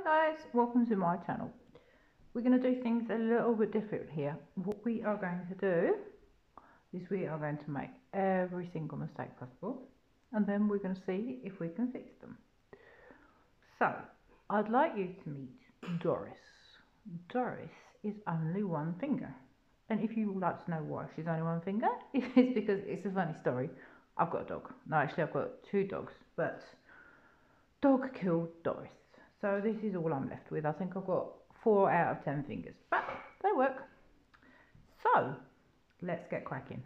Guys, welcome to my channel. We're going to do things a little bit different here. What we are going to do is we are going to make every single mistake possible, and then we're going to see if we can fix them. So I'd like you to meet Doris. Doris is only one finger, and if you would like to know why she's only one finger, it's because it's a funny story. I've got a dog. No, actually I've got two dogs, but dog killed Doris. So this is all I'm left with. I think I've got 4 out of 10 fingers, but they work. So let's get cracking.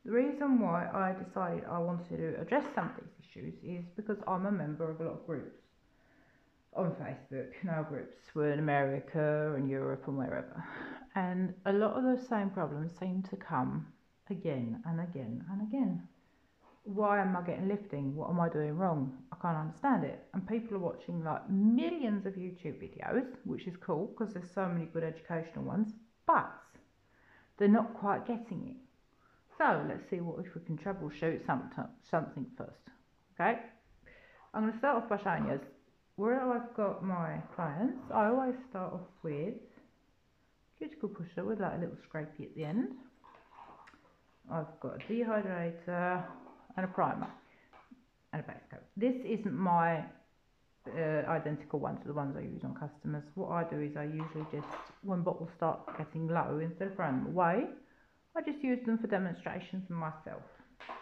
The reason why I decided I wanted to address some of these issues is because I'm a member of a lot of groups on Facebook, nail groups were in America and Europe and wherever. And a lot of those same problems seem to come again and again and again. Why am I getting lifting? What am I doing wrong? I can't understand it. And people are watching like millions of YouTube videos, which is cool because there's so many good educational ones, but they're not quite getting it. So let's see if we can troubleshoot something first. Okay, I'm going to start off by showing you where I've got my clients. I always start off with cuticle pusher with like a little scrapey at the end. I've got a dehydrator and a primer and a base coat. This isn't my identical one to the ones I use on customers. What I do is I usually just, when bottles start getting low, instead of throwing them away, I just use them for demonstrations for myself.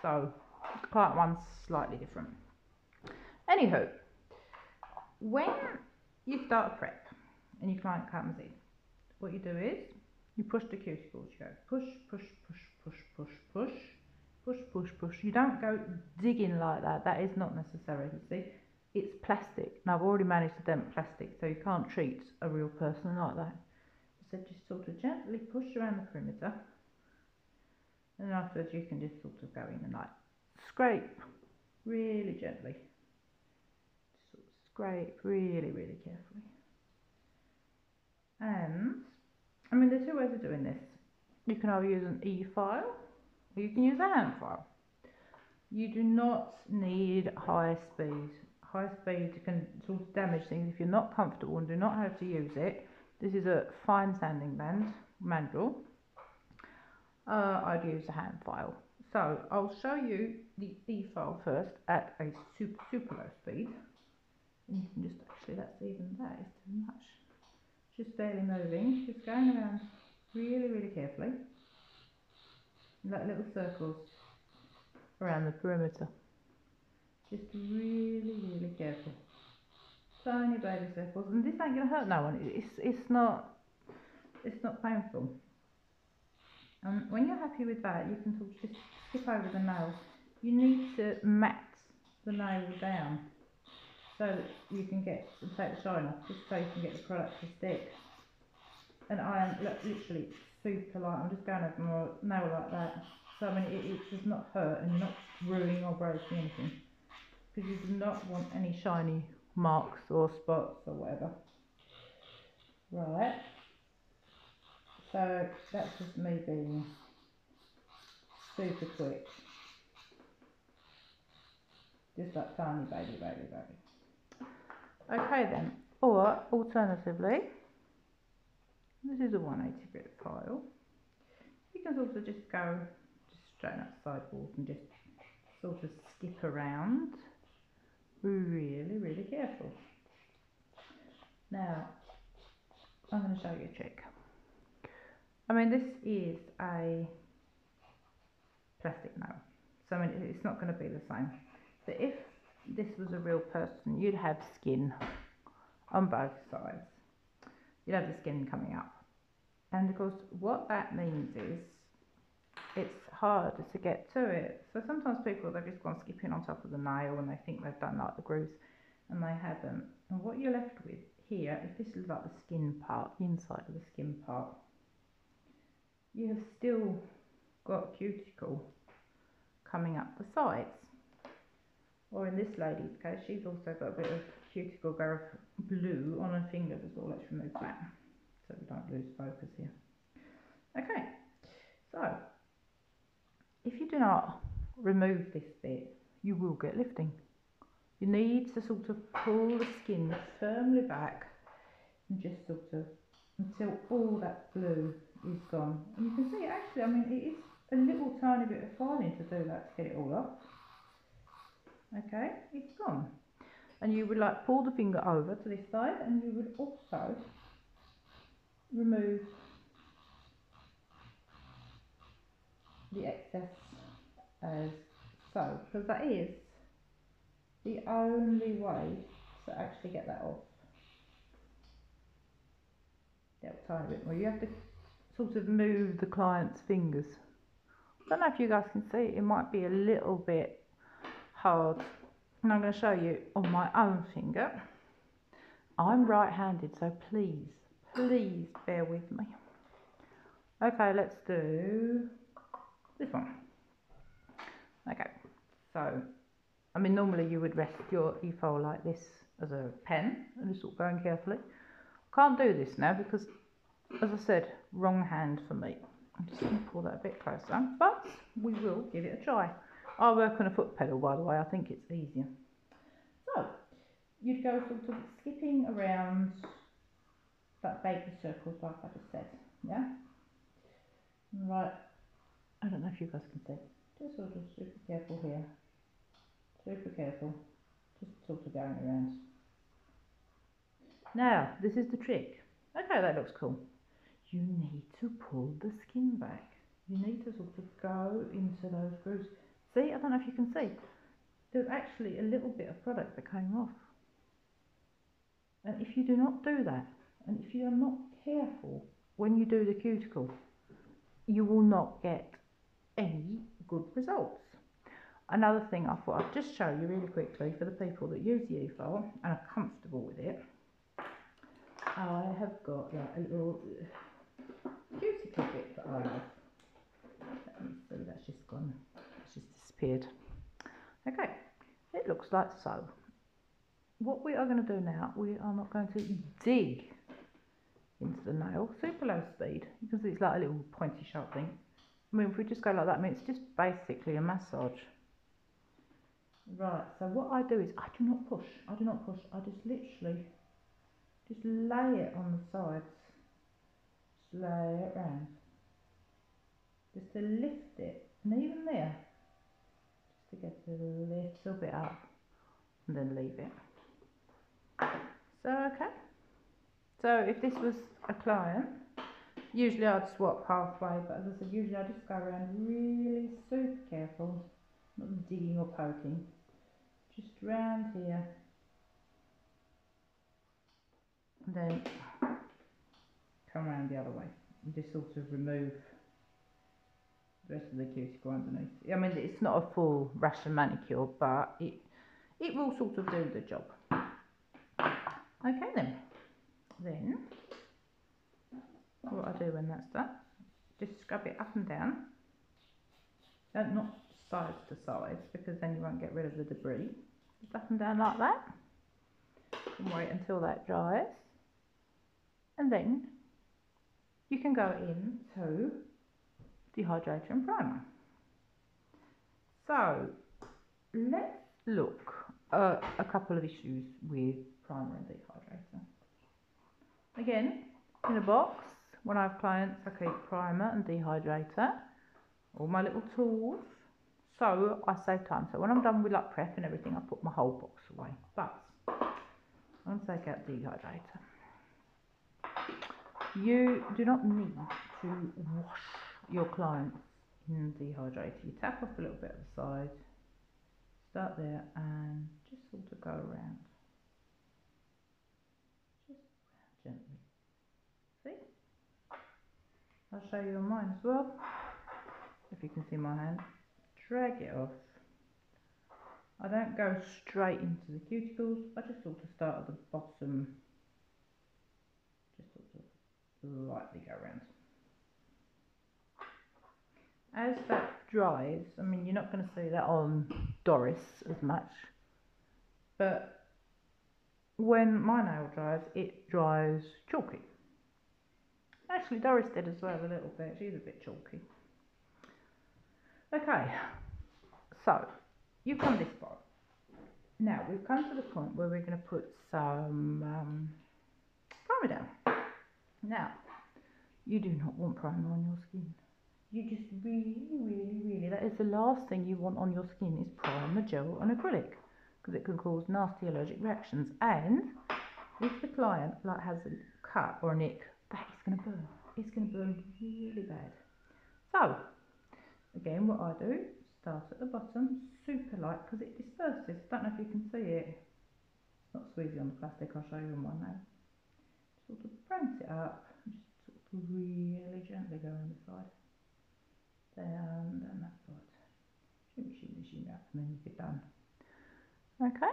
So the client one's slightly different. Anywho, when you start a prep and your client comes in, what you do is you push the cuticles. You go push, push, push, push, push, push, push, push, push. You don't go digging like that. That is not necessary. You see, it's plastic. Now I've already managed to dent plastic, so you can't treat a real person like that. So just sort of gently push around the perimeter, and afterwards you can just sort of go in and like scrape really gently. Just sort of scrape really, really carefully. And I mean, there are 2 ways of doing this. You can either use an e-file or you can use a hand file. You do not need high speed. High speed can sort of damage things if you're not comfortable and do not know how to use it. This is a fine sanding band manual. I'd use a hand file. So I'll show you the e-file first at a super low speed. And you can just that is too much. Just barely moving, just going around really, really carefully, like little circles around the perimeter. Just really, really careful. Tiny baby circles, and this ain't gonna hurt no one. It's not painful. And when you're happy with that, you can sort of just skip over the nail. You need to mat the nail down so that you can take the shine off, just so you can get the product to stick. And I am literally super light. I'm just going over my nail like that. So I mean, it does not hurt and you're not ruining or breaking anything, because you do not want any shiny marks or spots or whatever. Right. So that's just me being super quick. Just like tiny baby. Okay then. Or alternatively, this is a 180 grit file. You can also just go straighten up the sidewalls and just sort of skip around. Really, really careful. Now, I'm going to show you a trick. I mean, this is a plastic nail, so I mean, it's not going to be the same. But if this was a real person, you'd have skin on both sides. You'd have the skin coming up. And of course, what that means is it's harder to get to it. So sometimes people, they've just gone skipping on top of the nail and they think they've done like the grooves, and they haven't. And what you're left with here, if this is like the skin part, the inside of the skin part, you have still got cuticle coming up the sides. Or in this lady's case, she's also got a bit of cuticle blue on her fingers as well. Let's remove that so we don't lose focus here. Okay, so if you do not remove this bit, you will get lifting. You need to sort of pull the skin firmly back and just sort of until all that glue is gone. And you can see actually, I mean, it is a little tiny bit of filing to do that to get it all off. Okay, it's gone. And you would like pull the finger over to this side, and you would also remove the excess as so, because that is the only way to actually get that off. Little tiny bit more. You have to sort of move the client's fingers. I don't know if you guys can see, it might be a little bit hard. And I'm going to show you on my own finger. I'm right-handed, so please bear with me. Okay, let's do this one. Okay, so, I mean, normally you would rest your e-file like this as a pen and just sort of going carefully. Can't do this now because, as I said, wrong hand for me. I'm just going to pull that a bit closer, but we will give it a try. I work on a foot pedal, by the way. I think it's easier. So, you'd go sort of skipping around that baker circles like I just said, yeah? Right, I don't know if you guys can see. Just sort of super careful here. Super careful. Just sort of going around. Now, this is the trick. Okay, that looks cool. You need to pull the skin back. You need to sort of go into those grooves. See, I don't know if you can see. There's actually a little bit of product that came off. And if you do not do that, and if you are not careful when you do the cuticle, you will not get any good results. Another thing I thought I'd just show you really quickly for the people that use the e-file and are comfortable with it. I have got like a little cuticle bit that I love. Let me see, that's just gone, it's just disappeared. Okay, it looks like so. What we are going to do now, we are not going to dig into the nail, super low speed. You can see it's like a little pointy sharp thing. I mean, if we just go like that, I mean, it's just basically a massage. Right, so what I do is I do not push, I just literally just lay it on the sides, just lay it round, just to lift it, and even there, just to get a little bit up, and then leave it. So, okay. So if this was a client, usually I'd swap halfway, but as I said, usually I just go around really super careful, not digging or poking, just round here, and then come around the other way, and just sort of remove the rest of the cuticle underneath. I mean, it's not a full Russian manicure, but it will sort of do the job. Okay then. Then, what I do when that's done, just scrub it up and down. Not sides to sides, because then you won't get rid of the debris. Just up and down like that. And wait until that dries. And then, you can go into dehydrator and primer. So, let's look at a couple of issues with primer and dehydrator. Again, in a box, when I have clients, I keep primer and dehydrator, all my little tools, so I save time. So when I'm done with like prep and everything, I put my whole box away. But I'm going to take out dehydrator. You do not need to wash your clients in dehydrator. You tap off a little bit at the side, start there, and just sort of go around. Gently. See? I'll show you on mine as well. If you can see my hand. Drag it off. I don't go straight into the cuticles. I just sort of start at the bottom. Just sort of lightly go around. As that dries, I mean, you're not going to see that on Doris as much. But when my nail dries, it dries chalky. Actually, Doris did as well a little bit. She's a bit chalky. Okay, so you come this far. Now we've come to the point where we're going to put some primer down. Now, you do not want primer on your skin. You just really, that is the last thing you want on your skin is primer, gel and acrylic, because it can cause nasty allergic reactions. And if the client has a cut or a nick, that is going to burn. It's going to burn really bad. So, again, what I do, start at the bottom, super light, because it disperses. Don't know if you can see it. It's not squeezy on the plastic, I'll show you in one now. Sort of bounce it up, and just sort of really gently go on the side. Down that side. Shimmy up, and then you're done. Okay.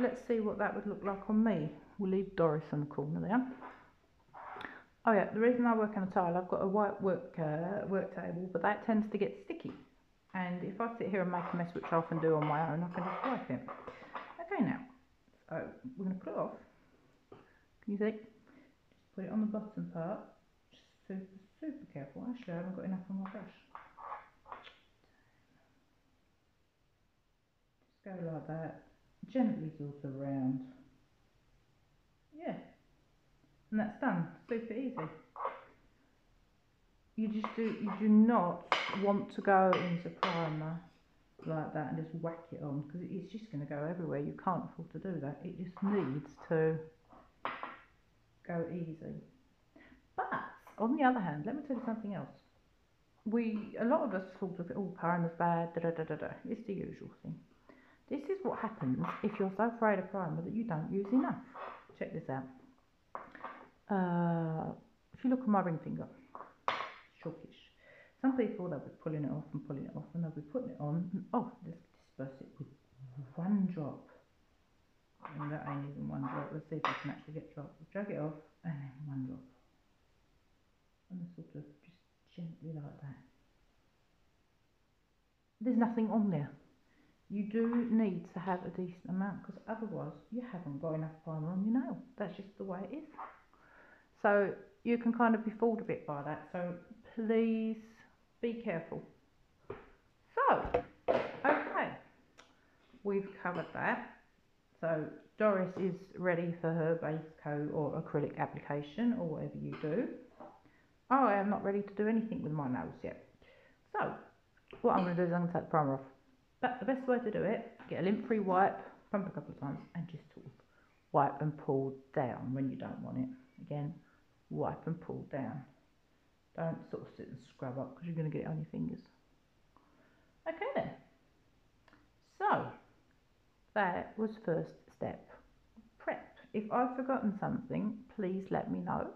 Let's see what that would look like on me. We'll leave Doris in the corner there. Oh yeah, the reason I work on a tile, I've got a white work table, but that tends to get sticky. And if I sit here and make a mess, which I often do on my own, I can just wipe it. Okay, now, so we're going to put it off. Can you see? Just put it on the bottom part. Just super careful. Actually, I haven't got enough on my brush. Just go like that. Gently sort around. Yeah. And that's done. Super easy. You do not want to go into primer like that and just whack it on, because it's just going to go everywhere. You can't afford to do that. It just needs to go easy. But on the other hand, let me tell you something else. A lot of us sort of, oh, primer's bad, It's the usual thing. This is what happens if you're so afraid of primer that you don't use enough. Check this out. If you look at my ring finger, chalkish. Some people, they'll be pulling it off, and they'll be putting it on, and let's disperse it with one drop. And that ain't even one drop. Let's see if I can actually get drops. Drag it off, and then one drop. And sort of just gently like that. There's nothing on there. You do need to have a decent amount, because otherwise you haven't got enough primer on your nail. That's just the way it is. So you can kind of be fooled a bit by that. So please be careful. So, okay, we've covered that. So Doris is ready for her base coat or acrylic application, or whatever you do. I am not ready to do anything with my nails yet. So what I'm going to do is I'm going to take the primer off. But the best way to do it, get a lint-free wipe, pump a couple of times, and just sort of wipe and pull down when you don't want it. Again, wipe and pull down. Don't sort of sit and scrub up, because you're going to get it on your fingers. Okay then. So that was first step, prep. If I've forgotten something, please let me know.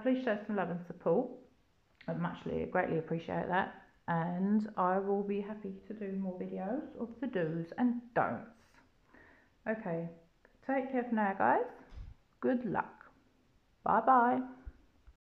Please show some love and support. I'd greatly appreciate that. And I will be happy to do more videos of the do's and don'ts. Okay, take care for now, guys. Good luck. Bye bye.